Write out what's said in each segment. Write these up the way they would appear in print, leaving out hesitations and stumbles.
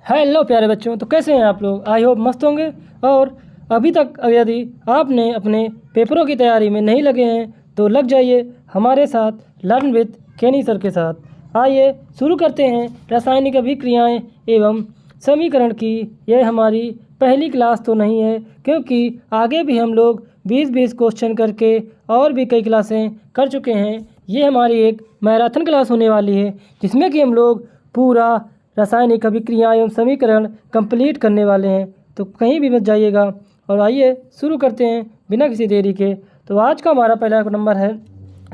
Hello प्यारे बच्चों, तो कैसे हैं आप लोग। आई होप मस्त होंगे। और अभी तक यदि आपने अपने पेपरों की तैयारी में नहीं लगे हैं तो लग जाइए हमारे साथ लर्न विथ केनी सर के साथ। आइए शुरू करते हैं रासायनिक अभिक्रियाएं एवं समीकरण की। यह हमारी पहली क्लास तो नहीं है, क्योंकि आगे भी हम लोग 20-20 क्वेश्चन करके और भी कई क्लासें कर चुके हैं। ये हमारी एक मैराथन क्लास होने वाली है, जिसमें कि हम लोग पूरा रासायनिक अभिक्रिया एवं समीकरण कंप्लीट करने वाले हैं। तो कहीं भी मत जाइएगा और आइए शुरू करते हैं बिना किसी देरी के। तो आज का हमारा पहला नंबर है,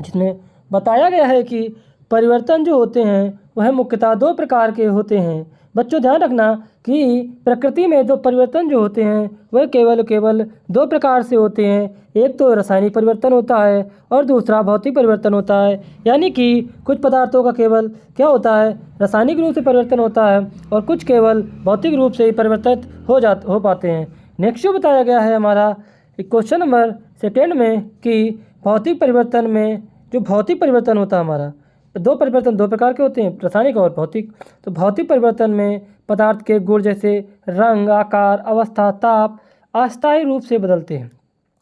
जिसमें बताया गया है कि परिवर्तन जो होते हैं वह मुख्यतः दो प्रकार के होते हैं। बच्चों ध्यान रखना कि प्रकृति में जो परिवर्तन जो होते हैं वह केवल दो प्रकार से होते हैं। एक तो रासायनिक परिवर्तन होता है और दूसरा भौतिक परिवर्तन होता है। यानी कि कुछ पदार्थों का केवल क्या होता है, रासायनिक रूप से परिवर्तन होता है और कुछ केवल भौतिक रूप से ही परिवर्तित हो पाते हैं। नेक्स्ट जो बताया गया है हमारा क्वेश्चन नंबर सेकेंड में कि भौतिक परिवर्तन में जो भौतिक परिवर्तन होता है हमारा, दो परिवर्तन दो प्रकार के होते हैं, रासायनिक और भौतिक। तो भौतिक परिवर्तन में पदार्थ के गुण जैसे रंग, आकार, अवस्था, ताप अस्थायी रूप से बदलते हैं।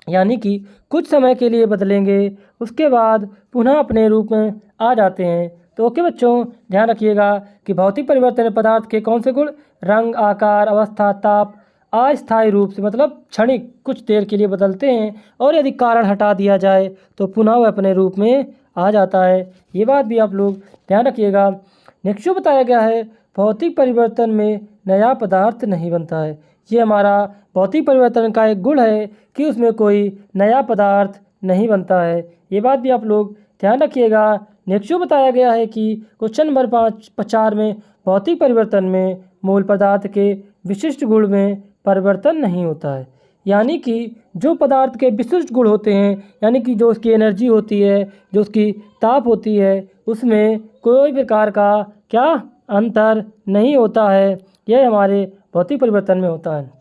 यानी कि कुछ समय के लिए बदलेंगे, उसके बाद पुनः अपने रूप में आ जाते हैं। तो ओके बच्चों, ध्यान रखिएगा कि भौतिक परिवर्तन में पदार्थ के कौन से गुण, रंग, आकार, अवस्था, ताप अस्थायी रूप से मतलब क्षणिक कुछ देर के लिए बदलते हैं, और यदि कारण हटा दिया जाए तो पुनः वह अपने रूप में आ जाता है। ये बात भी आप लोग ध्यान रखिएगा। नेक्स्ट जो बताया गया है, भौतिक परिवर्तन में नया पदार्थ नहीं बनता है। ये हमारा भौतिक परिवर्तन का एक गुण है कि उसमें कोई नया पदार्थ नहीं बनता है। ये बात भी आप लोग ध्यान रखिएगा। नेक्स्ट जो बताया गया है कि क्वेश्चन नंबर 4 में भौतिक परिवर्तन में मूल पदार्थ के विशिष्ट गुण में परिवर्तन नहीं होता है। यानी कि जो पदार्थ के विशिष्ट गुण होते हैं, यानी कि जो उसकी एनर्जी होती है, जो उसकी ताप होती है, उसमें कोई प्रकार का क्या अंतर नहीं होता है। यह हमारे भौतिक परिवर्तन में होता है।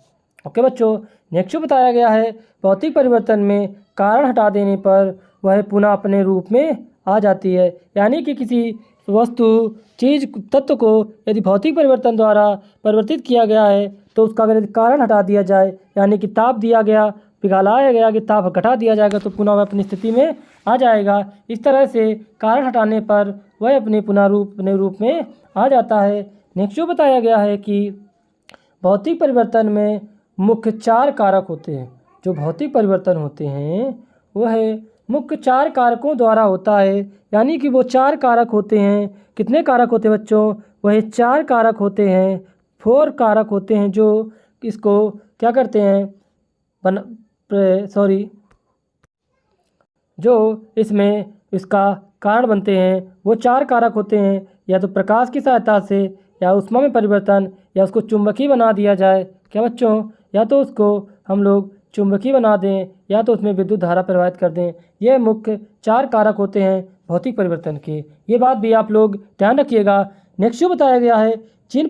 ओके बच्चों, नेक्स्ट बताया गया है, भौतिक परिवर्तन में कारण हटा देने पर वह पुनः अपने रूप में आ जाती है। यानी कि किसी वस्तु, चीज़, तत्व को यदि भौतिक परिवर्तन द्वारा परिवर्तित किया गया है तो उसका अगर कारण हटा दिया जाए, यानी कि ताप दिया गया, पिघलाया गया कि ताप घटा दिया जाएगा, तो पुनः वह अपनी स्थिति में आ जाएगा। इस तरह से कारण हटाने पर वह अपने रूप में आ जाता है। नेक्स्ट जो बताया गया है कि भौतिक परिवर्तन में मुख्य 4 कारक होते हैं। जो भौतिक परिवर्तन होते हैं वह मुख्य 4 कारकों द्वारा होता है। यानी कि वो 4 कारक होते हैं। कितने कारक होते हैं बच्चों? वह 4 कारक होते हैं, 4 कारक होते हैं जो इसको क्या करते हैं, जो इसमें इसका कारण बनते हैं। वो 4 कारक होते हैं, या तो प्रकाश की सहायता से, या ऊष्मा में परिवर्तन, या उसको चुंबकीय बना दिया जाए। क्या बच्चों? या तो उसको हम लोग चुंबकीय बना दें, या तो उसमें विद्युत धारा प्रवाहित कर दें। ये मुख्य 4 कारक होते हैं भौतिक परिवर्तन के। ये बात भी आप लोग ध्यान रखिएगा। नेक्स्ट जो बताया गया है, जिन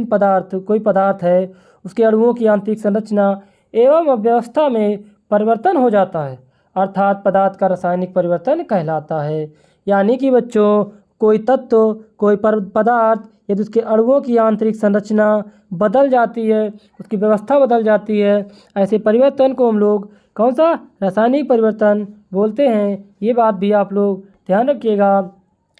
पदार्थ कोई पदार्थ है उसके अणुओं की आंतरिक संरचना एवं अव्यवस्था में परिवर्तन हो जाता है, अर्थात पदार्थ का रासायनिक परिवर्तन कहलाता है। यानी कि बच्चों, कोई तत्व, कोई पदार्थ यदि उसके अणुओं की आंतरिक संरचना बदल जाती है, उसकी व्यवस्था बदल जाती है, ऐसे परिवर्तन को हम लोग कौन सा रासायनिक परिवर्तन बोलते हैं। ये बात भी आप लोग ध्यान रखिएगा।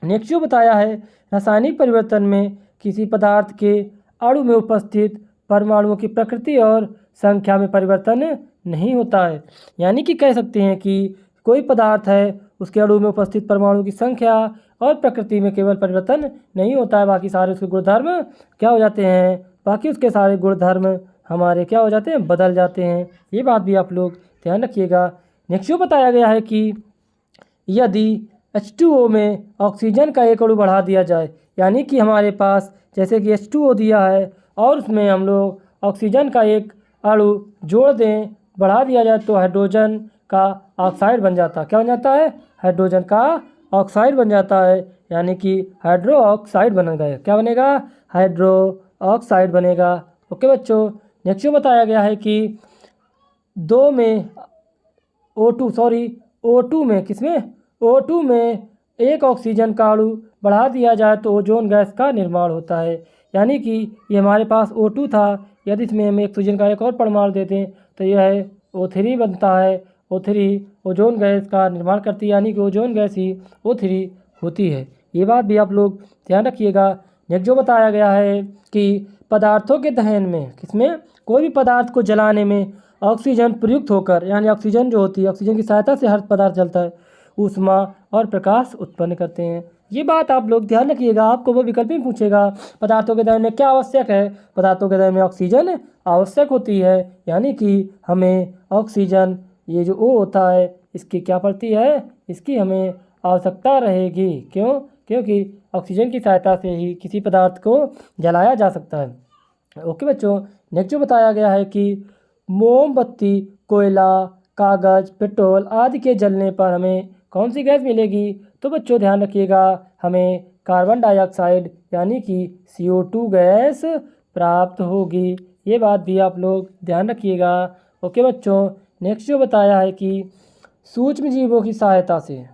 नेक्स्ट जो बताया है, रासायनिक परिवर्तन में किसी पदार्थ के अणु में उपस्थित परमाणुओं की प्रकृति और संख्या में परिवर्तन नहीं होता है। यानी कि कह सकते हैं कि कोई पदार्थ है, उसके अणु में उपस्थित परमाणु की संख्या और प्रकृति में केवल परिवर्तन नहीं होता है, बाकी सारे उसके गुणधर्म क्या हो जाते हैं, बाकी उसके सारे गुणधर्म हमारे क्या हो जाते हैं, बदल जाते हैं। ये बात भी आप लोग ध्यान रखिएगा। नेक्स्ट जो बताया गया है कि यदि H2O में ऑक्सीजन का एक अणु बढ़ा दिया जाए, यानी कि हमारे पास जैसे कि H2O दिया है और उसमें हम लोग ऑक्सीजन का एक अणु जोड़ दें, बढ़ा दिया जाए, तो हाइड्रोजन का ऑक्साइड बन जाता है। क्या बन जाता है? हाइड्रोजन का ऑक्साइड बन जाता है। यानी कि हाइड्रो ऑक्साइड बनेगा। क्या बनेगा? हाइड्रो ऑक्साइड बनेगा। ओके बच्चों, नेक्स्ट जो बताया गया है कि O2 में एक ऑक्सीजन का अणु बढ़ा दिया जाए तो ओजोन गैस का निर्माण होता है। यानी कि ये हमारे पास O2 था। यदि इसमें हम ऑक्सीजन का एक और परमाणु देते हैं तो यह O3 बनता है। O3 ओजोन गैस का निर्माण करती है, यानी कि ओजोन गैस ही O3 होती है। ये बात भी आप लोग ध्यान रखिएगा। नेक्स्ट जो बताया गया है कि पदार्थों के दहन में, किसमें, कोई भी पदार्थ को जलाने में ऑक्सीजन प्रयुक्त होकर, यानी ऑक्सीजन जो होती है, ऑक्सीजन की सहायता से हर पदार्थ जलता है, ऊष्मा और प्रकाश उत्पन्न करते हैं। ये बात आप लोग ध्यान रखिएगा। आपको वो विकल्प ही पूछेगा पदार्थों के दहन में क्या आवश्यक है। पदार्थों के दहन में ऑक्सीजन आवश्यक होती है, यानी कि हमें ऑक्सीजन, ये जो O होता है, इसकी क्या पड़ती है, इसकी हमें आवश्यकता रहेगी। क्यों? क्योंकि ऑक्सीजन की सहायता से ही किसी पदार्थ को जलाया जा सकता है। ओके बच्चों, नेक्स्ट जो बताया गया है कि मोमबत्ती, कोयला, कागज़, पेट्रोल आदि के जलने पर हमें कौन सी गैस मिलेगी। तो बच्चों ध्यान रखिएगा, हमें कार्बन डाइऑक्साइड यानी कि CO2 गैस प्राप्त होगी। ये बात भी आप लोग ध्यान रखिएगा। ओके बच्चों, नेक्स्ट जो बताया है कि सूक्ष्म जीवों की सहायता से,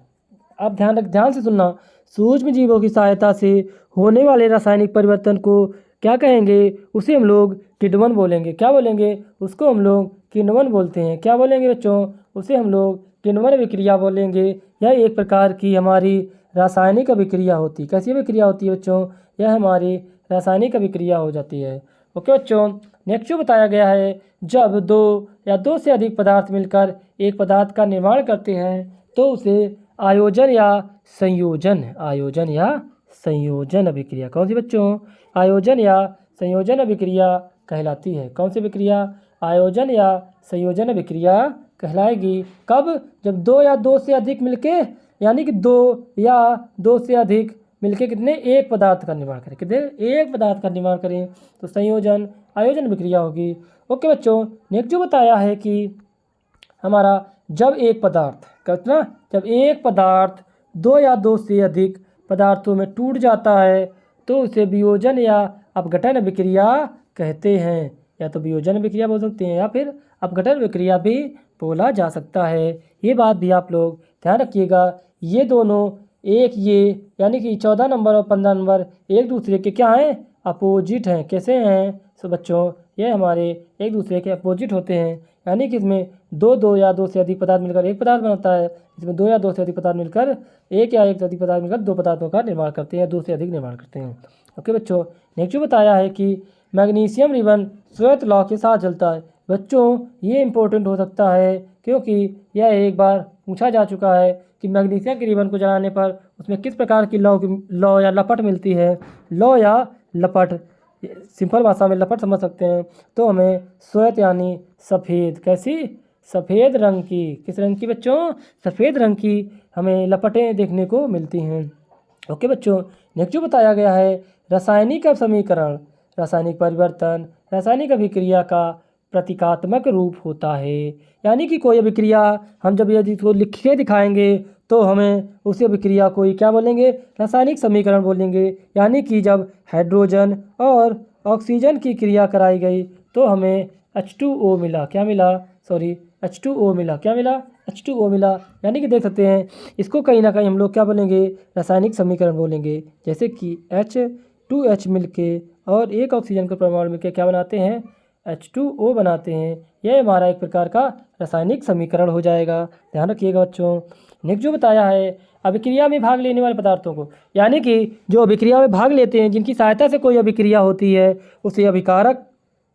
आप ध्यान से सुनना, सूक्ष्म जीवों की सहायता से होने वाले रासायनिक परिवर्तन को क्या कहेंगे, उसे हम लोग किण्वन बोलेंगे। क्या बोलेंगे? उसको हम लोग किण्वन बोलते हैं। क्या बोलेंगे बच्चों? उसे हम लोग किण्वन अभिक्रिया बोलेंगे। यह एक प्रकार की हमारी रासायनिक अभिक्रिया होती है। कैसी अभिक्रिया होती है बच्चों? यह हमारी रासायनिक अभिक्रिया हो जाती है। ओके बच्चों, नेक्स्ट जो बताया गया है, जब दो या दो से अधिक पदार्थ मिलकर एक पदार्थ का निर्माण करते हैं तो उसे आयोजन या संयोजन अभिक्रिया, कौन सी बच्चों? आयोजन या संयोजन अभिक्रिया कहलाती है। कौन सी अभिक्रिया? आयोजन या संयोजन अभिक्रिया कहलाएगी। कब? जब दो या दो से अधिक मिलके, यानी कि दो या दो से अधिक मिलके कितने, एक पदार्थ का निर्माण करें। कितने? एक पदार्थ का निर्माण करें तो संयोजन आयोजन अभिक्रिया होगी। ओके बच्चों, नेक्स्ट जो बताया है कि हमारा जब एक पदार्थ, कितना, जब एक पदार्थ दो या दो से अधिक पदार्थों में टूट जाता है तो उसे वियोजन या अपघटन अभिक्रिया कहते हैं। या तो वियोजन अभिक्रिया बोल सकते हैं या फिर अपघटन अभिक्रिया भी बोला जा सकता है। ये बात भी आप लोग ध्यान रखिएगा। ये दोनों ये यानी कि 14 नंबर और 15 नंबर एक दूसरे के क्या हैं, अपोजिट हैं। कैसे हैं? सो बच्चों, ये हमारे एक दूसरे के अपोजिट होते हैं, यानी कि इसमें दो या दो से अधिक पदार्थ मिलकर एक पदार्थ बनाता है, इसमें दो या दो से अधिक पदार्थ मिलकर एक या एक से अधिक पदार्थ मिलकर दो पदार्थों का निर्माण करते हैं, दो से अधिक निर्माण करते हैं। ओके बच्चों, नेक्स्ट जो बताया है कि मैग्नीशियम रिबन श्वेत लौ के साथ जलता है। बच्चों, ये इंपॉर्टेंट हो सकता है क्योंकि यह एक बार पूछा जा चुका है कि मैग्नीशियम के रिबन को जलाने पर उसमें किस प्रकार की लौ या लपट मिलती है। लौ या लपट, सिंपल भाषा में लपट समझ सकते हैं। तो हमें श्वेत यानी सफ़ेद, कैसी, सफ़ेद रंग की, किस रंग की बच्चों? सफ़ेद रंग की हमें लपटें देखने को मिलती हैं। ओके बच्चों, नेक्स्ट जो बताया गया है, रासायनिक समीकरण, रासायनिक परिवर्तन रासायनिक अभिक्रिया का प्रतीकात्मक रूप होता है। यानी कि कोई अभिक्रिया हम जब यदि इसको लिख के दिखाएंगे तो हमें उसी अभिक्रिया को क्या बोलेंगे? रासायनिक समीकरण बोलेंगे। यानी कि जब हाइड्रोजन और ऑक्सीजन की क्रिया कराई गई तो हमें H2O मिला। क्या मिला? H2O मिला। क्या मिला? H2O मिला। यानी कि देख सकते हैं, इसको कहीं ना कहीं हम लोग क्या बोलेंगे? रासायनिक समीकरण बोलेंगे। जैसे कि H2H मिलके और एक ऑक्सीजन का परमाणु मिलकर क्या बनाते हैं? H2O बनाते हैं। यह हमारा एक प्रकार का रासायनिक समीकरण हो जाएगा। ध्यान रखिएगा बच्चों। नेक्स्ट जो बताया है, अभिक्रिया में भाग लेने वाले पदार्थों को, यानी कि जो अभिक्रिया में भाग लेते हैं, जिनकी सहायता से कोई अभिक्रिया होती है, उसे अभिकारक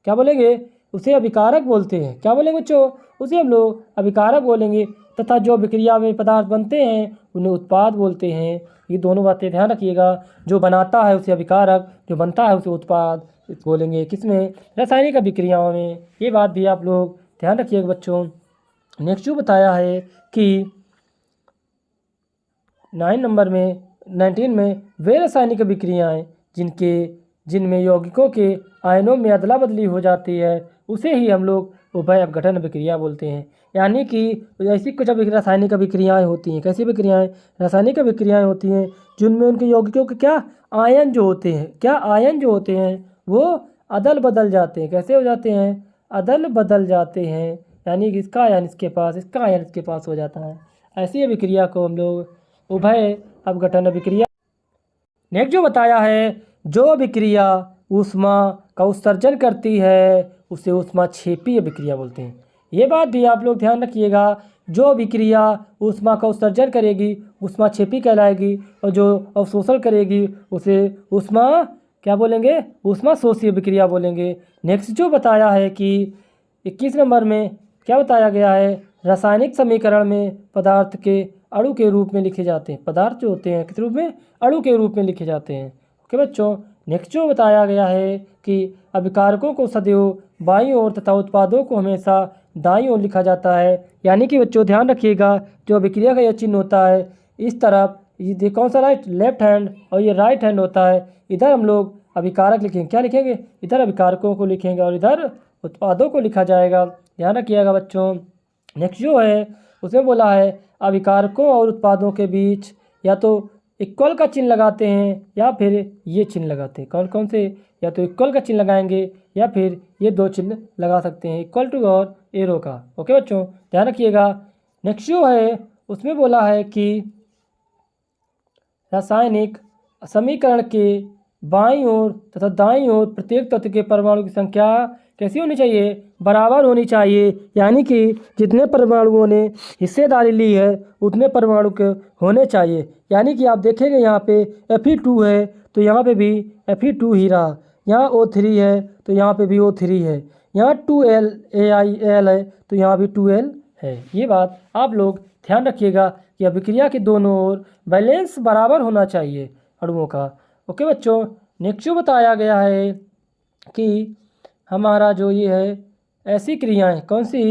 क्या बोलेंगे? उसे अभिकारक बोलते हैं। क्या बोलेंगे बच्चों? उसे हम लोग अभिकारक बोलेंगे। तथा जो अभिक्रिया में पदार्थ बनते हैं उन्हें उत्पाद बोलते हैं। ये दोनों बातें ध्यान रखिएगा। जो बनाता है उसे अभिकारक, जो बनता है उसे उत्पाद बोलेंगे। किसमें? रासायनिक अभिक्रियाओं में। ये बात भी आप लोग ध्यान रखिएगा बच्चों। नेक्स्ट जो बताया है कि 19 में वे रासायनिक अभिक्रियाएँ जिनमें यौगिकों के आयनों में अदला बदली हो जाती है उसे ही हम लोग उभय अपघटन अभिक्रिया बोलते हैं। यानी कि ऐसी कुछ रासायनिक अभिक्रियाएँ होती हैं। कैसी अभिक्रियाएँ? रासायनिक अभिक्रियाएँ होती हैं जिनमें उनके यौगिकों के क्या आयन जो होते हैं, क्या आयन जो होते हैं वो अदल बदल जाते हैं। कैसे हो जाते हैं? अदल बदल जाते हैं। यानी कि इसका आयन इसके पास, इसका आयन इसके पास हो जाता है। ऐसी अभिक्रिया को हम लोग उभय अपघटन अभिक्रिया। नेक्स्ट जो बताया है, जो अभिक्रिया ऊष्मा का उत्सर्जन करती है उसे ऊष्माक्षेपी अभिक्रिया बोलते हैं। ये बात भी आप लोग ध्यान रखिएगा, जो अभिक्रिया ऊष्मा का उत्सर्जन करेगी ऊष्माक्षेपी कहलाएगी और जो अवशोषण करेगी उसे ऊष्मा क्या बोलेंगे, ऊष्मा शोषी अभिक्रिया बोलेंगे। नेक्स्ट जो बताया है कि 21 नंबर में क्या बताया गया है, रासायनिक समीकरण में पदार्थ के अणु के रूप में लिखे जाते हैं। पदार्थ जो होते हैं किस रूप में, अणु के रूप में लिखे जाते हैं। ओके बच्चों, नेक्स्ट जो बताया गया है कि अभिकारकों को सदैव बाईं ओर तथा उत्पादों को हमेशा दाईं ओर लिखा जाता है। यानी कि बच्चों ध्यान रखिएगा, जो अभिक्रिया का यह चिन्ह होता है इस तरफ, ये कौन सा राइट, लेफ्ट हैंड, और ये राइट हैंड होता है। इधर हम लोग अभिकारक लिखेंगे, क्या लिखेंगे, इधर अभिकारकों को लिखेंगे और इधर उत्पादों को लिखा जाएगा। ध्यान रखिएगा बच्चों। नेक्स्ट जो है उसमें बोला है अभिकारकों और उत्पादों के बीच या तो इक्वल का चिन्ह लगाते हैं या फिर ये चिन्ह लगाते हैं। कौन कौन से, या तो इक्वल का चिन्ह लगाएंगे या फिर ये दो चिन्ह लगा सकते हैं, इक्वल टू और एरो का। ओके बच्चों, ध्यान रखिएगा। नेक्स्ट जो है उसमें बोला है कि रासायनिक समीकरण के बाईं ओर तथा दाईं ओर प्रत्येक तत्व के परमाणु की संख्या कैसी होनी चाहिए, बराबर होनी चाहिए। यानी कि जितने परमाणुओं ने हिस्सेदारी ली है उतने परमाणु के होने चाहिए। यानी कि आप देखेंगे यहाँ पे Fe2 है तो यहाँ पे भी Fe2 ही रहा, यहाँ O3 है तो यहाँ पे भी O3 है, यहाँ 2L AiL है तो यहाँ भी 2L है। ये बात आप लोग ध्यान रखिएगा कि अभिक्रिया के दोनों ओर बैलेंस बराबर होना चाहिए अणुओं का। ओके बच्चों, नेक्स्ट जो बताया गया है कि हमारा जो ये है ऐसी क्रियाएं कौन सी,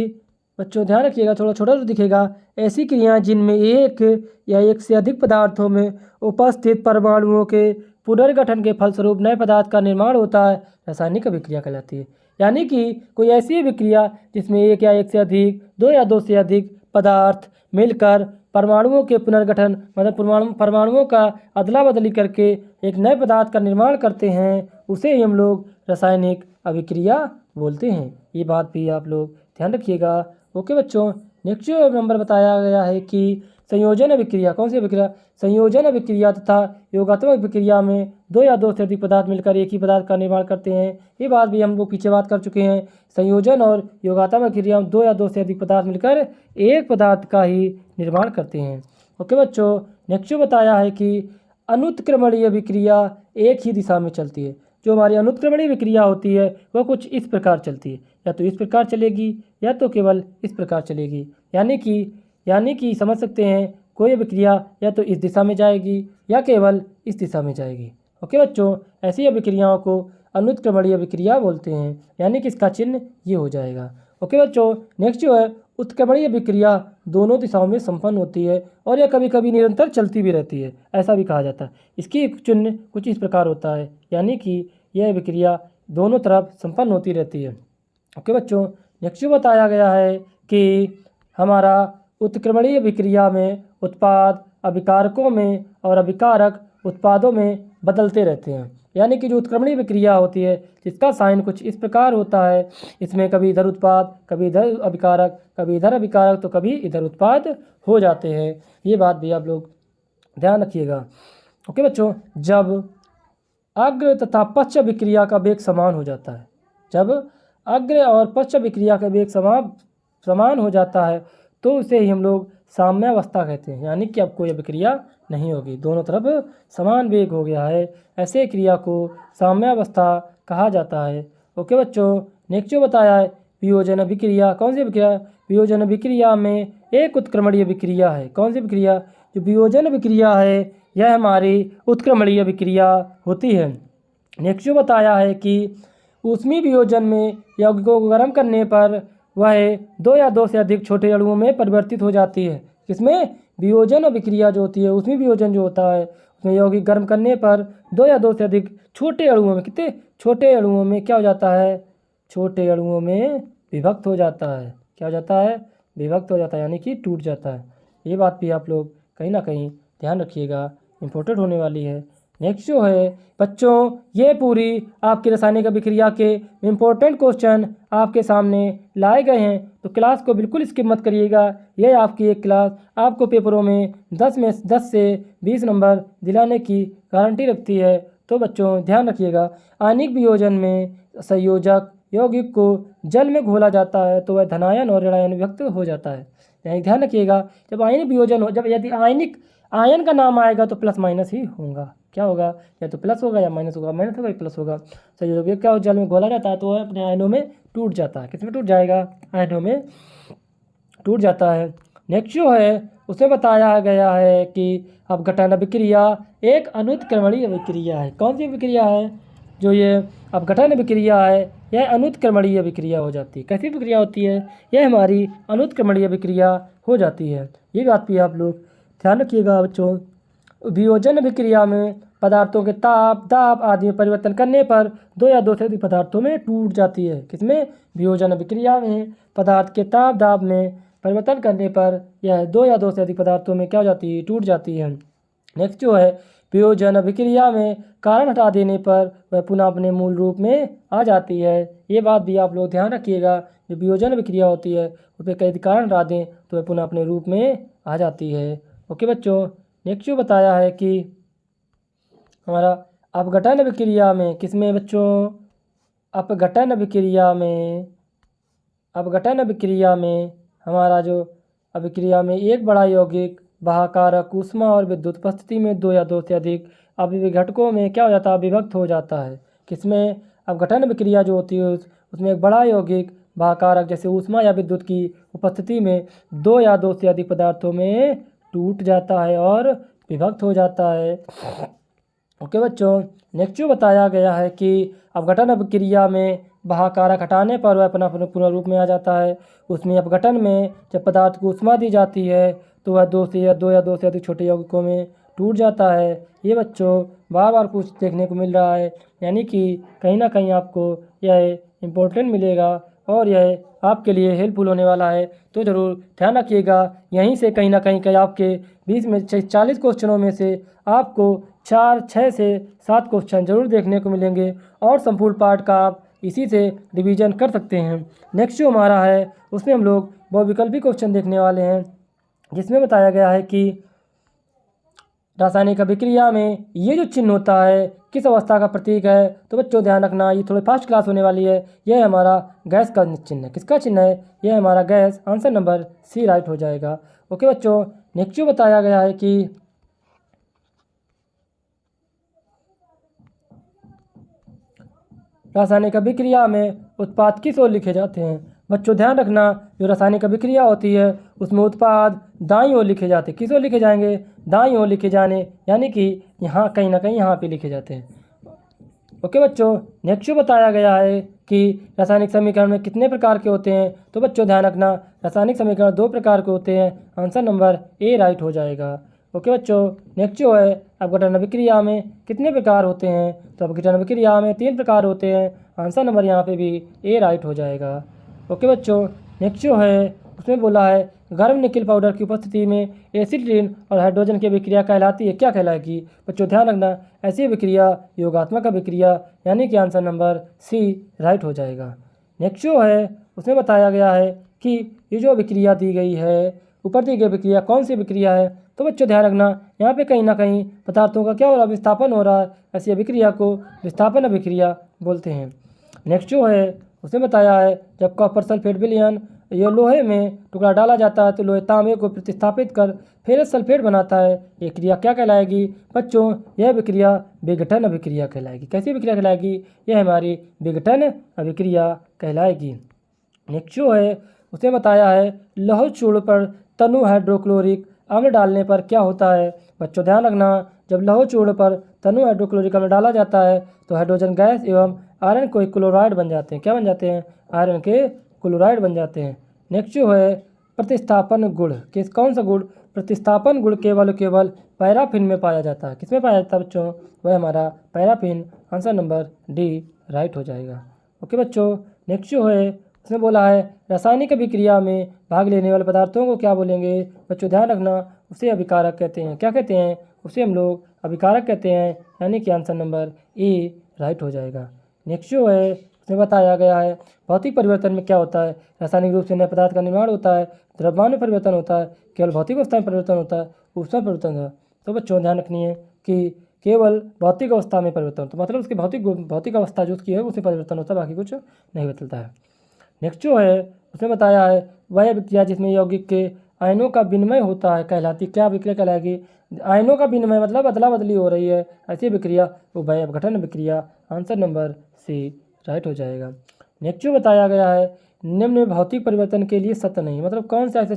बच्चों ध्यान रखिएगा, थोड़ा छोटा तो दिखेगा, ऐसी क्रियाएं जिनमें एक या एक से अधिक पदार्थों में उपस्थित परमाणुओं के पुनर्गठन के फलस्वरूप नए पदार्थ का निर्माण होता है, रासायनिक अभिक्रिया कहलाती है। यानी कि कोई ऐसी अभिक्रिया जिसमें एक या एक से अधिक, दो या दो से अधिक पदार्थ मिलकर परमाणुओं के पुनर्गठन मतलब परमाणुओं का अदला बदली करके एक नए पदार्थ का निर्माण करते हैं, उसे ही हम लोग रासायनिक अभिक्रिया बोलते हैं। ये बात भी आप लोग ध्यान रखिएगा। ओके बच्चों, नेक्स्ट जो नंबर बताया गया है कि संयोजन अभिक्रिया, कौन सी अभिक्रिया, संयोजन अभिक्रिया तथा योगात्मक अभिक्रिया में दो या दो से अधिक पदार्थ मिलकर एक ही पदार्थ का निर्माण करते हैं। ये बात भी हम लोग पीछे बात कर चुके हैं। संयोजन और योगात्मक अभिक्रिया में दो या दो से अधिक पदार्थ मिलकर एक पदार्थ का ही निर्माण करते हैं। ओके बच्चों, नेक्स्ट जो बताया है कि अनुत्क्रमणीय अभिक्रिया एक ही दिशा में चलती है। जो हमारी अनुत्क्रमणीय अभिक्रिया होती है वह कुछ इस प्रकार चलती है, या तो इस प्रकार चलेगी या तो केवल इस प्रकार चलेगी। यानी कि समझ सकते हैं, कोई अभिक्रिया या तो इस दिशा में जाएगी या केवल इस दिशा में जाएगी। ओके बच्चों, ऐसी अभिक्रियाओं को अनुत्क्रमणीय अभिक्रिया बोलते हैं, यानी कि इसका चिन्ह ये हो जाएगा। ओके बच्चों, नेक्स्ट जो है उत्क्रमणीय अभिक्रिया दोनों दिशाओं में संपन्न होती है और यह कभी कभी निरंतर चलती भी रहती है, ऐसा भी कहा जाता है। इसकी चिन्ह कुछ इस प्रकार होता है, यानी कि यह अभिक्रिया दोनों तरफ संपन्न होती रहती है। ओके बच्चों, नेक्स्ट जो बताया गया है कि हमारा उत्क्रमणीय अभिक्रिया में उत्पाद अभिकारकों में और अभिकारक उत्पादों में बदलते रहते हैं। यानी कि जो उत्क्रमणीय अभिक्रिया होती है जिसका साइन कुछ इस प्रकार होता है, इसमें कभी इधर उत्पाद, कभी इधर अभिकारक, कभी इधर अभिकारक, तो कभी इधर उत्पाद हो जाते हैं। ये बात भी आप लोग ध्यान रखिएगा। ओके बच्चों, जब अग्र तथा पश्च अभिक्रिया का वेग समान हो जाता है, जब अग्र और पश्च अभिक्रिया का वेग समान हो जाता है तो उसे ही हम लोग साम्यावस्था कहते हैं। यानी कि अब कोई अभिक्रिया नहीं होगी, दोनों तरफ समान वेग हो गया है, ऐसे क्रिया को साम्यावस्था कहा जाता है। ओके बच्चों, नेक्स्ट जो बताया है वियोजन अभिक्रिया, कौन सी अभिक्रिया, वियोजन अभिक्रिया में एक उत्क्रमणीय अभिक्रिया है। कौन सी अभिक्रिया, जो वियोजन अभिक्रिया है यह हमारी उत्क्रमणीय अभिक्रिया होती है। नेक्स्ट जो बताया है कि ऊष्मीय वियोजन में यौगिकों को गर्म करने पर वह दो या दो से अधिक छोटे अणुओं में परिवर्तित हो जाती है। किसमें, वियोजन अभिक्रिया जो होती है, उसमें वियोजन जो होता है उसमें यौगिक गर्म करने पर दो या दो से अधिक छोटे अणुओं में, कितने छोटे अणुओं में क्या हो जाता है, छोटे अणुओं में विभक्त हो जाता है। क्या हो जाता है, विभक्त हो जाता है, यानी कि टूट जाता है। ये बात भी आप लोग कहीं ना कहीं ध्यान रखिएगा, इम्पोर्टेंट होने वाली है। नेक्स्ट जो है बच्चों, ये पूरी आपकी रासायनिक अभिक्रिया के इम्पोर्टेंट क्वेश्चन आपके सामने लाए गए हैं, तो क्लास को बिल्कुल स्किप मत करिएगा। ये आपकी एक क्लास आपको पेपरों में 10 से 20 नंबर दिलाने की गारंटी रखती है। तो बच्चों ध्यान रखिएगा, आयनिक वियोजन में संयोजक यौगिक को जल में घोला जाता है तो वह धनायन और ऋणायन विभक्त हो जाता है। यानी ध्यान रखिएगा, जब आयनिक वियोजन हो, जब यदि आयन का नाम आएगा तो प्लस माइनस ही होगा। क्या होगा, या तो प्लस होगा या माइनस होगा, माइनस होगा या प्लस होगा। संयोजक क्या हो, जल में घोला जाता है तो वह अपने आयनों में टूट जाता है। किसमें टूट जाएगा, आयनों में टूट जाता है। नेक्स्ट जो है उसमें बताया गया है कि अपघटन अभिक्रिया एक अनुत्क्रमणीय अभिक्रिया है। कौन सी अभिक्रिया है, जो ये अपघटन अभिक्रिया है यह अनुत्क्रमणीय अभिक्रिया हो जाती है। कैसी अभिक्रिया होती है, यह हमारी अनुत्क्रमणीय अभिक्रिया हो जाती है। ये बात भी आप लोग ध्यान रखिएगा बच्चों। वियोजन अभिक्रिया में पदार्थों के ताप, दाब आदि में परिवर्तन करने पर दो या दो से अधिक पदार्थों में टूट जाती है। किसमें, वियोजन अभिक्रिया में पदार्थ के ताप, दाब में परिवर्तन करने पर यह दो या दो से अधिक पदार्थों में क्या हो जाती है, टूट जाती है। नेक्स्ट जो है, वियोजन अभिक्रिया में कारण हटा देने पर वह पुनः अपने मूल रूप में आ जाती है। ये बात भी आप लोग ध्यान रखिएगा, जो वियोजन अभिक्रिया होती है उस पर कई कारण हटा दें तो वह पुनः अपने रूप में आ जाती है। ओके बच्चों, नेक्स्ट जो बताया है कि हमारा अपघटन अभिक्रिया में, किसमें बच्चों, अपघटन अभिक्रिया में हमारा जो अभिक्रिया में एक बड़ा यौगिक बाहकारक ऊष्मा और विद्युत उपस्थिति में दो या दो से अधिक अभिघटकों में क्या हो जाता है, विभक्त हो जाता है। किसमें, अपघटन अभिक्रिया जो होती है उसमें एक बड़ा यौगिक बाहकारक जैसे ऊष्मा या विद्युत की उपस्थिति में दो या दो से अधिक पदार्थों में टूट जाता है और विभक्त हो जाता है। ओके बच्चों, नेक्स्ट जो बताया गया है कि अपघटन अभिक्रिया में बाहकारक हटाने पर वह अपना पूर्ण रूप में आ जाता है। उसमें अपघटन में जब पदार्थ को ऊष्मा दी जाती है तो वह दो या दो से अधिक छोटे यौगिकों में टूट जाता है। ये बच्चों बार बार कुछ देखने को मिल रहा है, यानी कि कहीं ना कहीं आपको यह इम्पोर्टेंट मिलेगा और यह आपके लिए हेल्पफुल होने वाला है। तो ज़रूर ध्यान रखिएगा, यहीं से कहीं ना कहीं आपके 20 में 40 क्वेश्चनों में से आपको 4, 6 से 7 क्वेश्चन जरूर देखने को मिलेंगे और संपूर्ण पार्ट का आप इसी से रिवीजन कर सकते हैं। नेक्स्ट जो हमारा है उसमें हम लोग बहुविकल्पी क्वेश्चन देखने वाले हैं, जिसमें बताया गया है कि रासायनिक अभिक्रिया में ये जो चिन्ह होता है किस अवस्था का प्रतीक है। तो बच्चों ध्यान रखना, ये थोड़ी फास्ट क्लास होने वाली है। यह हमारा गैस का चिन्ह है। किसका चिन्ह है, यह हमारा guess. Answer number C right हो जाएगा। ओके बच्चों, नेक्स्ट जो बताया गया है कि रासायनिक अभिक्रिया में उत्पाद किस ओर लिखे जाते हैं। बच्चों ध्यान रखना, जो रासायनिक अभिक्रिया होती है उसमें उत्पाद दाईं ओर लिखे जाते हैं। किस ओर लिखे जाएंगे, दाईं ओर लिखे जाने, यानी कि यहाँ कहीं ना कहीं यहाँ पे लिखे जाते हैं। ओके बच्चों, नेक्स्ट जो बताया गया है कि रासायनिक समीकरण में कितने प्रकार के होते हैं। तो बच्चों ध्यान रखना, रासायनिक समीकरण 2 प्रकार के होते हैं। आंसर नंबर ए राइट हो जाएगा। ओके बच्चों, नेक्स्ट जो है अपघटन अभिक्रिया में कितने प्रकार होते हैं। तो अपघटन अभिक्रिया में 3 प्रकार होते हैं। आंसर नंबर यहाँ पे भी ए राइट हो जाएगा। ओके बच्चों, नेक्स्ट जो है उसमें बोला है गर्म निकिल पाउडर की उपस्थिति में एसिटिलीन और हाइड्रोजन की अभिक्रिया कहलाती है, क्या कहलाएगी। बच्चों ध्यान रखना, ऐसी अभिक्रिया योगात्मक अभिक्रिया, यानी कि आंसर नंबर सी राइट हो जाएगा। नेक्स्ट जो है उसमें बताया गया है कि ये जो अभिक्रिया दी गई है, ऊपर दी गई अभिक्रिया कौन सी अभिक्रिया है। तो बच्चों ध्यान रखना, यहाँ पे कहीं ना कहीं पदार्थों का क्या हो रहा है, विस्थापन हो रहा है। ऐसी अभिक्रिया को विस्थापन अभिक्रिया बोलते हैं। नेक्स्ट जो है उसमें बताया है जब कॉपर सल्फेट विलयन ये लोहे में टुकड़ा डाला जाता है तो लोहे तांबे को प्रतिस्थापित कर फेरस सल्फेट बनाता है। ये क्रिया क्या कहलाएगी। बच्चों यह अभिक्रिया विघटन अभिक्रिया कहलाएगी। कैसी अभिक्रिया कहलाएगी, यह हमारी विघटन अभिक्रिया कहलाएगी। नेक्स्ट जो है उसमें बताया है लौह चूर्ण पर तनु हाइड्रोक्लोरिक अम्ल डालने पर क्या होता है। बच्चों ध्यान रखना, जब लौह चूर्ण पर तनु हाइड्रोक्लोरिक अम्ल डाला जाता है तो हाइड्रोजन गैस एवं आयरन को क्लोराइड बन जाते हैं। क्या बन जाते हैं, आयरन के क्लोराइड बन जाते हैं। नेक्स्ट जो है प्रतिस्थापन गुण, किस कौन सा गुण, प्रतिस्थापन गुण केवल पैराफिन में पाया जाता है। किसमें पाया जाता है बच्चों, वह हमारा paraffin. Answer number D right हो जाएगा। ओके बच्चों, नेक्स्ट जो है उसमें बोला है रासायनिक अभिक्रिया में भाग लेने वाले पदार्थों को क्या बोलेंगे। बच्चों ध्यान रखना, उसे अभिकारक कहते हैं। क्या कहते हैं, उसे हम लोग अभिकारक कहते हैं, यानी कि आंसर नंबर ए राइट हो जाएगा। नेक्स्ट जो है उसमें बताया गया है भौतिक परिवर्तन में क्या होता है। रासायनिक रूप से नए पदार्थ का निर्माण होता है, द्रव्यमान में परिवर्तन होता है, केवल भौतिक अवस्था में परिवर्तन होता है, ऊष्मा परिवर्तन होता है। तो बच्चों ध्यान रखनी है कि केवल भौतिक अवस्था में परिवर्तन होता है, मतलब उसकी भौतिक अवस्था जो उसकी है उसमें परिवर्तन होता है, बाकी कुछ नहीं बदलता है। नेक्स्ट जो है उसमें बताया है वह विक्रिया जिसमें यौगिक के आयनों का विनिमय होता है कहलाती, क्या विक्रिया कहलाएगी? आयनों का विनिमय मतलब अदला बदली हो रही है, ऐसी विक्रिया उभय अपघटन विक्रिया। आंसर नंबर सी राइट हो जाएगा। नेक्स्ट जो बताया गया है निम्न में भौतिक परिवर्तन के लिए सत्य नहीं, मतलब कौन सा ऐसे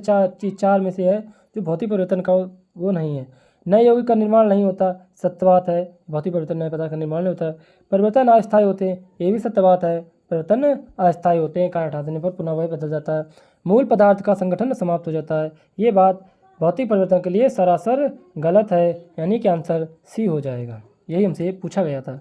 चार में से है जो भौतिक परिवर्तन का वो नहीं है? नए यौगिक का निर्माण नहीं होता, सत्य बात है, भौतिक परिवर्तन नए पदार्थ का निर्माण नहीं होता है। परिवर्तन अस्थायी होते हैं, ये भी सत्य बात है, परिवर्तन अस्थायी होते हैं, कार्य हटा देने पर पुनः वही बदल जाता है। मूल पदार्थ का संगठन समाप्त हो जाता है, ये बात भौतिक परिवर्तन के लिए सरासर गलत है, यानी कि आंसर सी हो जाएगा। यही हमसे पूछा गया था।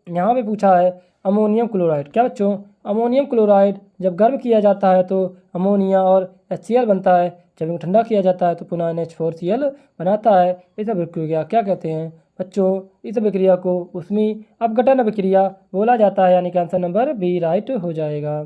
यहाँ पे पूछा है अमोनियम क्लोराइड, क्या बच्चों? अमोनियम क्लोराइड जब गर्म किया जाता है तो अमोनिया और HCl बनता है, जब इनको ठंडा किया जाता है तो पुनः NH4Cl बनाता है। इस प्रक्रिया क्या कहते हैं बच्चों? इस प्रक्रिया को ऊष्मीय अपघटन प्रक्रिया बोला जाता है, यानी कि आंसर नंबर बी राइट हो जाएगा।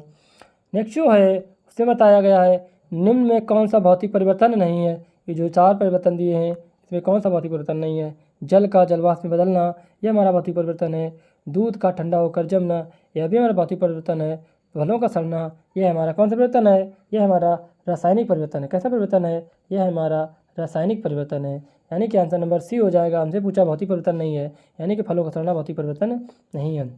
नेक्स्ट जो है उसमें बताया गया है निम्न में कौन सा भौतिक परिवर्तन नहीं है? ये जो चार परिवर्तन दिए हैं इसमें कौन सा भौतिक परिवर्तन नहीं है? जल का जलवाष्प में बदलना, यह हमारा भौतिक परिवर्तन है। दूध का ठंडा होकर जमना, यह भी हमारा भौतिक परिवर्तन है। फलों का सड़ना, यह हमारा कौन सा परिवर्तन है? यह हमारा रासायनिक परिवर्तन है। कैसा परिवर्तन है? यह हमारा रासायनिक परिवर्तन है, यानी कि आंसर नंबर सी हो जाएगा। हमसे पूछा भौतिक परिवर्तन नहीं है, यानी कि फलों का सड़ना भौतिक परिवर्तन नहीं है।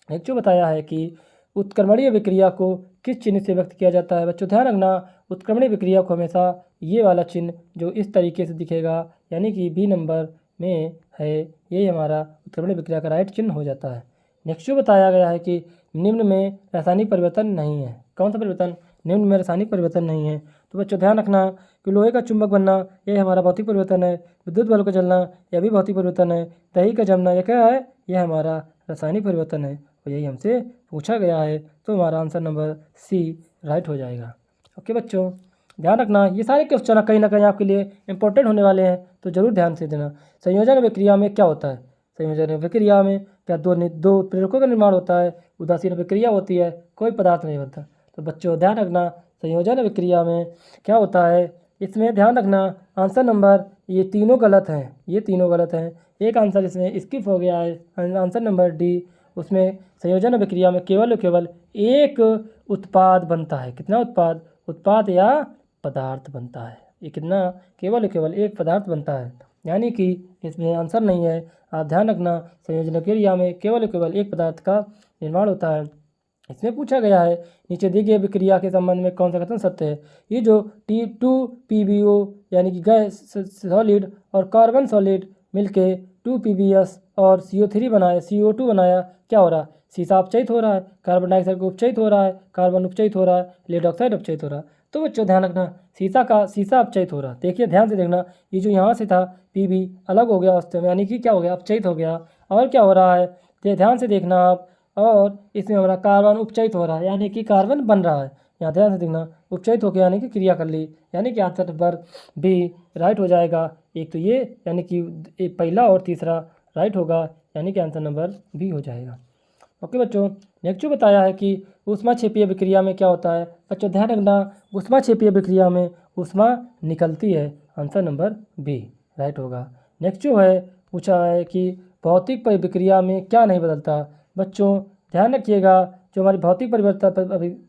एक जो बताया है कि उत्क्रमणीय विक्रिया को किस चिन्ह से व्यक्त किया जाता है? बच्चों ध्यान रखना, उत्क्रमणीय विक्रिया को हमेशा ये वाला चिन्ह जो इस तरीके से दिखेगा, यानी कि बी नंबर में है, यही हमारा उत्क्रमणीय विक्रिया का राइट चिन्ह हो जाता है। नेक्स्ट जो बताया गया है कि निम्न में रासायनिक परिवर्तन नहीं है, कौन सा परिवर्तन? निम्न में रासायनिक परिवर्तन नहीं है। तो बच्चों ध्यान रखना कि लोहे का चुंबक बनना, यह हमारा भौतिक परिवर्तन है। विद्युत बल्ब का जलना, यह भी भौतिक परिवर्तन है। दही का जमना, यह क्या है? यह हमारा रासायनिक परिवर्तन है, और यही हमसे पूछा गया है, तो हमारा आंसर नंबर सी राइट हो जाएगा। ओके बच्चों, ध्यान रखना ये सारे क्वेश्चन कहीं ना कहीं आपके लिए इंपॉर्टेंट होने वाले हैं, तो ज़रूर ध्यान से देना। संयोजन प्रक्रिया में क्या होता है? संयोजन प्रक्रिया में क्या दो प्रेरकों का निर्माण होता है, उदासीन प्रक्रिया होती है, कोई पदार्थ नहीं बनता। तो बच्चों ध्यान रखना संयोजन प्रक्रिया में क्या होता है, इसमें ध्यान रखना आंसर नंबर ये तीनों गलत हैं, ये तीनों गलत हैं। एक आंसर इसमें स्किप हो गया है, आंसर नंबर डी। उसमें संयोजन प्रक्रिया में केवल एक उत्पाद बनता है। कितना उत्पाद? उत्पाद या पदार्थ बनता है। ये कितना? केवल एक पदार्थ बनता है, यानी कि इसमें आंसर नहीं है। आप ध्यान रखना संयोजन प्रक्रिया में केवल एक पदार्थ का निर्माण होता है। इसमें पूछा गया है नीचे दी गई प्रक्रिया के संबंध में कौन सा कथन सत्य है? ये जो T2PbO यानी कि गैस सॉलिड और कार्बन सॉलिड मिलके 2PbS और CO2 बनाया, क्या हो रहा है? सीसा अपचयित हो रहा है, कार्बन डाइऑक्साइड को उपचयित हो रहा है, कार्बन उपचयित हो रहा है, लेड ऑक्साइड अपचयित हो रहा है। तो बच्चों ध्यान रखना सीसा अपचयित हो रहा है। देखिए ध्यान से देखना, ये जो यहाँ से था Pb अलग हो गया अवस्था में, यानी कि क्या हो गया? अपचयित हो गया। और क्या हो रहा है? तो ध्यान से देखना आप, और इसमें हमारा कार्बन उपचयित हो रहा है, यानी कि कार्बन बन रहा है। यहाँ ध्यान से देखना, उपचयित होकर यानी कि क्रिया कर ली, यानी कि आंसर नंबर बी राइट हो जाएगा। एक तो ये यानी कि एक पहला और तीसरा राइट होगा, यानी कि आंसर नंबर बी हो जाएगा। ओके बच्चों, नेक्स्ट जो बताया है कि ऊष्माक्षेपीय प्रक्रिया में क्या होता है? बच्चों ध्यान रखना ऊष्माक्षेपीय प्रक्रिया में ऊष्मा निकलती है, आंसर नंबर बी राइट होगा। नेक्स्ट जो है पूछा है कि भौतिक प्रक्रिया में क्या नहीं बदलता? बच्चों ध्यान रखिएगा, जो हमारी भौतिक परिवर्तन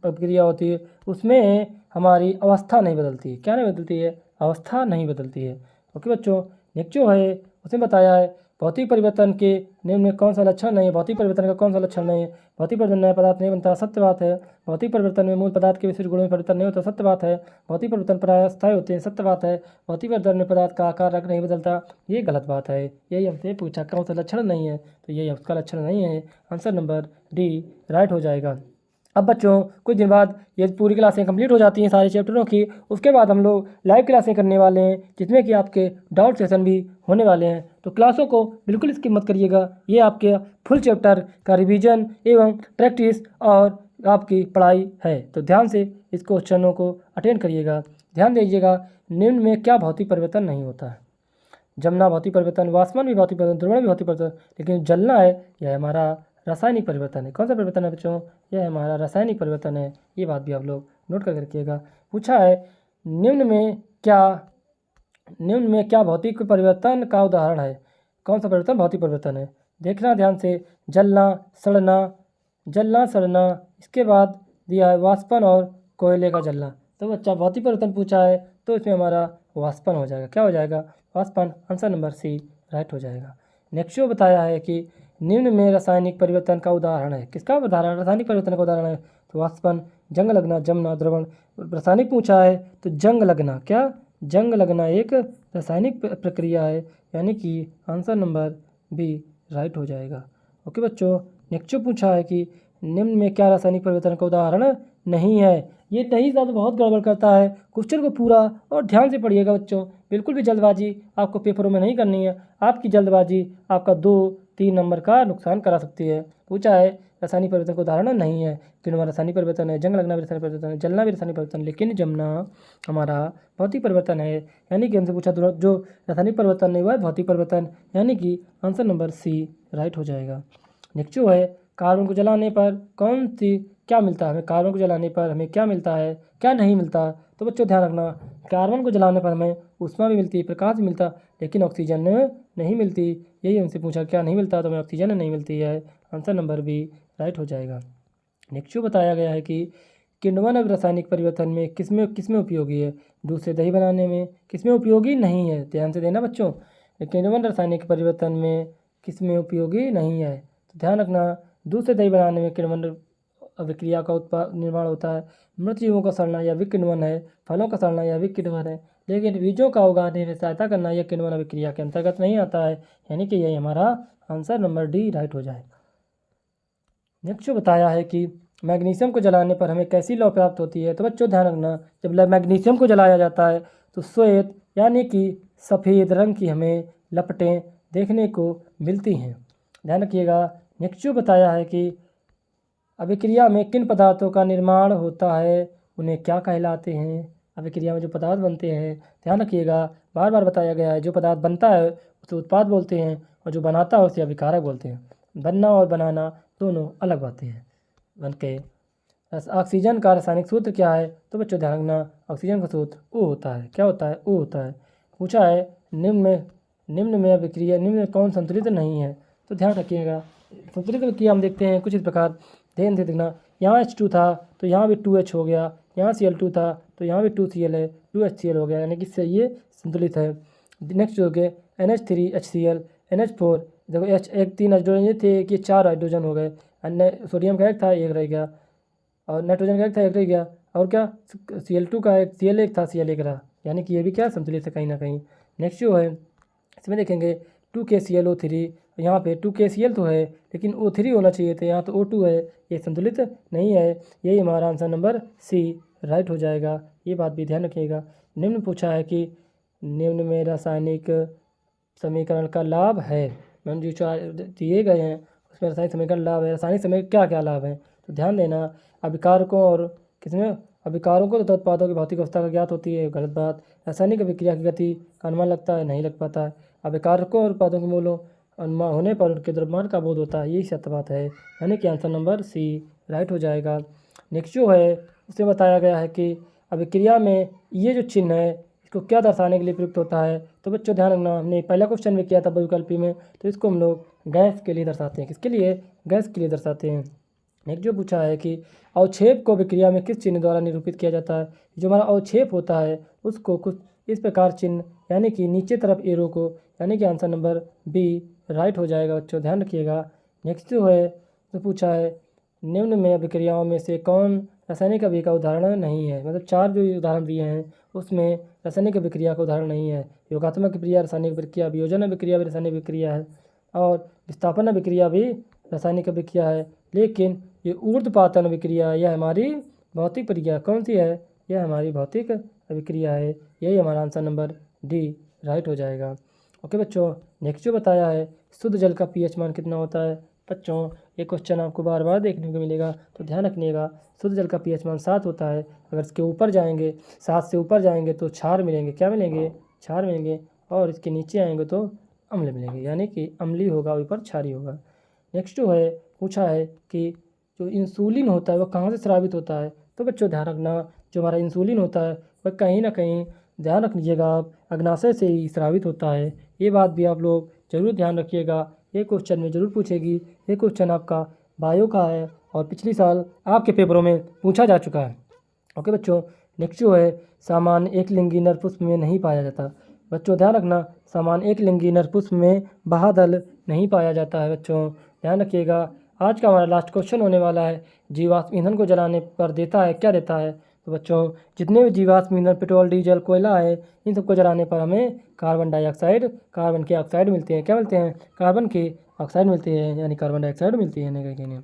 प्रक्रिया होती है उसमें हमारी अवस्था नहीं बदलती है। क्या नहीं बदलती है? अवस्था नहीं बदलती है। ओके बच्चों, नेक्स्ट जो है उसमें बताया है भौतिक परिवर्तन के निम्न में कौन सा लक्षण नहीं है? भौतिक परिवर्तन का कौन सा लक्षण नहीं है? भौतिक परिवर्तन नया पदार्थ नहीं बनता, सत्य बात है। भौतिक परिवर्तन में मूल पदार्थ के विशिष्ट गुणों में परिवर्तन नहीं होता, सत्य बात है। भौतिक परिवर्तन प्रायः अस्थायी होते हैं, सत्य बात है। भौतिक परिवर्तन में पदार्थ का आकार रंग नहीं बदलता, ये गलत बात है। यही हमसे पूछा कौन सा लक्षण नहीं है, तो यही उसका लक्षण नहीं है, आंसर नंबर डी राइट हो जाएगा। अब बच्चों कुछ दिन बाद ये पूरी क्लासें कंप्लीट हो जाती हैं सारे चैप्टरों की, उसके बाद हम लोग लाइव क्लासें करने वाले हैं, जिसमें कि आपके डाउट सेशन भी होने वाले हैं। तो क्लासों को बिल्कुल स्किप मत करिएगा, ये आपके फुल चैप्टर का रिवीजन एवं प्रैक्टिस और आपकी पढ़ाई है, तो ध्यान से इस क्वेश्चनों को अटेंड करिएगा। ध्यान दीजिएगा, निम्न में क्या भौतिक परिवर्तन नहीं होता है? जमना भौतिक परिवर्तन, वाष्पन भी भौतिक परिवर्तन, द्रवण भी भौतिक परिवर्तन, लेकिन जलना है यह हमारा रासायनिक परिवर्तन है। कौन सा परिवर्तन है बच्चों? यह हमारा रासायनिक परिवर्तन है। ये बात भी आप लोग नोट कर रखिएगा। पूछा है निम्न में क्या भौतिक परिवर्तन का उदाहरण है? कौन सा परिवर्तन भौतिक परिवर्तन है। देखना ध्यान से, जलना, सड़ना, इसके बाद दिया है वाष्पन और कोयले का जलना। तो बच्चा भौतिक परिवर्तन पूछा है तो इसमें हमारा वाष्पन हो जाएगा। क्या हो जाएगा? वाष्पन। आंसर नंबर सी राइट हो जाएगा। नेक्स्ट जो बताया है कि निम्न में रासायनिक परिवर्तन का उदाहरण है। किसका उदाहरण? रासायनिक परिवर्तन का उदाहरण है तो वाष्पन, जंग लगना, जमना, द्रवण। रासायनिक पूछा है तो जंग लगना। क्या? जंग लगना एक रासायनिक प्रक्रिया है, यानी कि आंसर नंबर बी राइट हो जाएगा। ओके बच्चों, नेक्स्ट जो पूछा है कि निम्न में क्या रासायनिक परिवर्तन का उदाहरण नहीं है। ये नहीं शब्द बहुत गड़बड़ करता है। क्वेश्चन को पूरा और ध्यान से पढ़िएगा बच्चों, बिल्कुल भी जल्दबाजी आपको पेपरों में नहीं करनी है। आपकी जल्दबाजी आपका 2-3 नंबर का नुकसान करा सकती है। पूछा है रासायनिक परिवर्तन का उदाहरण नहीं है, किण्वन रासायनिक परिवर्तन है, जंग लगना भी रासायनिक परिवर्तन है, जलना भी रासायनिक परिवर्तन, लेकिन जमना हमारा भौतिक परिवर्तन है। यानी कि हमसे पूछा जो रासायनिक परिवर्तन नहीं हुआ है भौतिक परिवर्तन, यानी कि आंसर नंबर सी राइट हो जाएगा। नेक्स्ट जो है कार्बन को जलाने पर कौन सी क्या मिलता है हमें? कार्बन को जलाने पर हमें क्या मिलता है, क्या नहीं मिलता? तो बच्चों ध्यान रखना, कार्बन को जलाने पर हमें ऊष्मा भी मिलती है, प्रकाश भी मिलता, लेकिन ऑक्सीजन नहीं मिलती। यही हमसे पूछा क्या नहीं मिलता, तो हमें ऑक्सीजन नहीं मिलती है। आंसर नंबर बी राइट हो जाएगा। नेक्स्ट जो बताया गया है कि किण्वन रासायनिक परिवर्तन में किसमें उपयोगी है? दूध से दही बनाने में। किसमें उपयोगी नहीं है? ध्यान से देना बच्चों, किण्वन रासायनिक परिवर्तन में किसमें उपयोगी नहीं है? तो ध्यान रखना, दूध से दही बनाने में किण्वन अभिक्रिया का निर्माण होता है। मृत जीवों का सड़ना यह विकिण्वन है, फलों का सड़ना यह विकिण्वन है, लेकिन बीजों का उगाने में सहायता करना यह किण्वन अभिक्रिया के अंतर्गत नहीं आता है। यानी कि यही हमारा आंसर नंबर डी राइट हो जाएगा। नेक्स्ट जो बताया है कि मैग्नीशियम को जलाने पर हमें कैसी लौ प्राप्त होती है? तो बच्चों ध्यान रखना, जब मैग्नीशियम को जलाया जाता है तो श्वेत यानी कि सफ़ेद रंग की हमें लपटें देखने को मिलती हैं। ध्यान रखिएगा। नेक्स्ट जो बताया है कि अभिक्रिया में किन पदार्थों का निर्माण होता है, उन्हें क्या कहलाते हैं? अभिक्रिया में जो पदार्थ बनते हैं, ध्यान रखिएगा, बार बार बताया गया है, जो पदार्थ बनता है उसे उत्पाद बोलते हैं और जो बनाता है उसे अभिकारक बोलते हैं। बनना और बनाना दोनों अलग बातें हैं। बन के ऑक्सीजन का रासायनिक सूत्र क्या है? तो बच्चों ध्यान रखना, ऑक्सीजन का सूत्र ओ होता है। क्या होता है? ओ होता है। पूछा है निम्न में अभिक्रिया, निम्न में कौन संतुलित नहीं है? तो ध्यान रखिएगा, संतुलित अभिक्रिया हम देखते हैं कुछ इस प्रकार, ध्यान से देखना, यहाँ H2 था तो यहाँ भी 2H हो गया, यहाँ Cl2 था तो यहाँ भी 2Cl है, 2HCl हो गया, यानी कि इससे ये संतुलित है। नेक्स्ट हो गए NH3HCl, NH4, देखो H एक 3 हाइड्रोजन ये थे कि 4 हाइड्रोजन हो गए, अन्य सोडियम का एक था एक रह गया, और नाइट्रोजन का एक था एक रह गया, और क्या Cl2 का एक Cl एक था Cl एक रहा, यानी कि ये भी क्या संतुलित है कहीं ना कहीं। नेक्स्ट जो है इसमें देखेंगे 2KClO3, यहाँ पे 2KCl तो है लेकिन O3 होना चाहिए था, यहाँ तो O2 है, ये संतुलित नहीं है। यही हमारा आंसर नंबर सी राइट हो जाएगा। ये बात भी ध्यान रखिएगा। निम्न पूछा है कि निम्न में रासायनिक समीकरण का लाभ है, मैंने जो दिए गए हैं उसमें रासायनिक समीकरण लाभ है, रासायनिक समीकरण क्या क्या लाभ है? तो ध्यान देना, अभिकारकों और किसमें अभिकारकों तथा उत्पादों की भौतिक अवस्था का ज्ञात होती है, गलत बात। रासायनिक अभिक्रिया की गति का अनुमान लगता है, नहीं लग पाता है। अभिकारकों और उत्पादों के मूल्यों अनुमान होने पर उनके द्रव्यमान का बोध होता है, यही सत्य बात है, यानी कि आंसर नंबर सी राइट हो जाएगा। नेक्स्ट जो है उसमें बताया गया है कि अभिक्रिया में ये जो चिन्ह है इसको क्या दर्शाने के लिए प्रयुक्त होता है? तो बच्चों ध्यान रखना, हमने पहला क्वेश्चन में किया था बहुविकल्पी में, तो इसको हम लोग गैस के लिए दर्शाते हैं। किसके लिए? गैस के लिए दर्शाते हैं। नेक्स्ट जो पूछा है कि अवक्षेप को अभिक्रिया में किस चिन्ह द्वारा निरूपित किया जाता है? जो हमारा अवक्षेप होता है उसको कुछ इस प्रकार चिन्ह, यानी कि नीचे तरफ एरो को, यानी कि आंसर नंबर बी राइट हो जाएगा बच्चों, ध्यान रखिएगा। नेक्स्ट जो है तो पूछा है निम्न में अभिक्रियाओं में से कौन रासायनिक अभिक्रिया का उदाहरण नहीं है? मतलब 4 जो उदाहरण दिए हैं उसमें रासायनिक अभिक्रिया का उदाहरण नहीं है। योगात्मक अभिक्रिया रासायनिक अभिक्रिया, वियोजन अभिक्रिया भी रासायनिक अभिक्रिया है, और विस्थापन अभिक्रिया भी रासायनिक अभिक्रिया है, लेकिन ये ऊर्ध्वपातन अभिक्रिया यह हमारी भौतिक प्रक्रिया कौन सी है? यह हमारी भौतिक अभिक्रिया है। यही हमारा आंसर नंबर डी राइट हो जाएगा। ओके बच्चों, नेक्स्ट जो बताया है शुद्ध जल का पीएच मान कितना होता है? बच्चों ये क्वेश्चन आपको बार बार देखने को मिलेगा, तो ध्यान रखिएगा, शुद्ध जल का पीएच मान 7 होता है। अगर इसके ऊपर जाएंगे, 7 से ऊपर जाएंगे तो क्षार मिलेंगे। क्या मिलेंगे? क्षार मिलेंगे। और इसके नीचे आएंगे तो अम्ल मिलेंगे, यानी कि अम्लीय होगा ऊपर क्षारीय होगा। नेक्स्ट जो है पूछा है कि जो इंसुलिन होता है वह कहाँ से स्रावित होता है? तो बच्चों ध्यान रखना, जो हमारा इंसुलिन होता है वह कहीं ना कहीं, ध्यान रख लीजिएगा आप, अग्नाशय से ही स्रावित होता है। ये बात भी आप लोग ज़रूर ध्यान रखिएगा। ये क्वेश्चन में ज़रूर पूछेगी। ये क्वेश्चन आपका बायो का है और पिछले साल आपके पेपरों में पूछा जा चुका है। ओके बच्चों, नेक्स्ट जो है सामान्य एक लिंगी नर पुष्प में नहीं पाया जाता। बच्चों ध्यान रखना, सामान्य एक लिंगी नर पुष्प में बाह्यदल नहीं पाया जाता है। बच्चों ध्यान रखिएगा। आज का हमारा लास्ट क्वेश्चन होने वाला है, जीवाश्म ईंधन को जलाने पर देता है क्या देता है। तो बच्चों जितने भी जीवाश्म ईंधन पेट्रोल, डीजल, कोयला है, इन सबको जलाने पर हमें कार्बन डाइऑक्साइड, कार्बन के ऑक्साइड मिलते हैं। क्या मिलते हैं? कार्बन के ऑक्साइड मिलते हैं, यानी कार्बन डाइऑक्साइड मिलती है नहीं।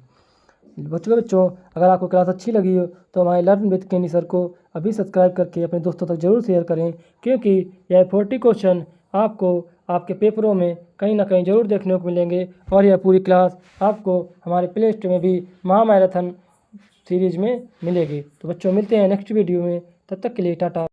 बच्चों अगर आपको क्लास अच्छी लगी हो तो हमारे लर्न विद केनी सर को अभी सब्सक्राइब करके अपने दोस्तों तक ज़रूर शेयर करें, क्योंकि यह 40 क्वेश्चन आपको आपके पेपरों में कहीं ना कहीं ज़रूर देखने को मिलेंगे। और यह पूरी क्लास आपको हमारे प्ले लिस्ट में भी महामैराथन सीरीज़ में मिलेगी। तो बच्चों मिलते हैं नेक्स्ट वीडियो में, तब तक के लिए टाटा।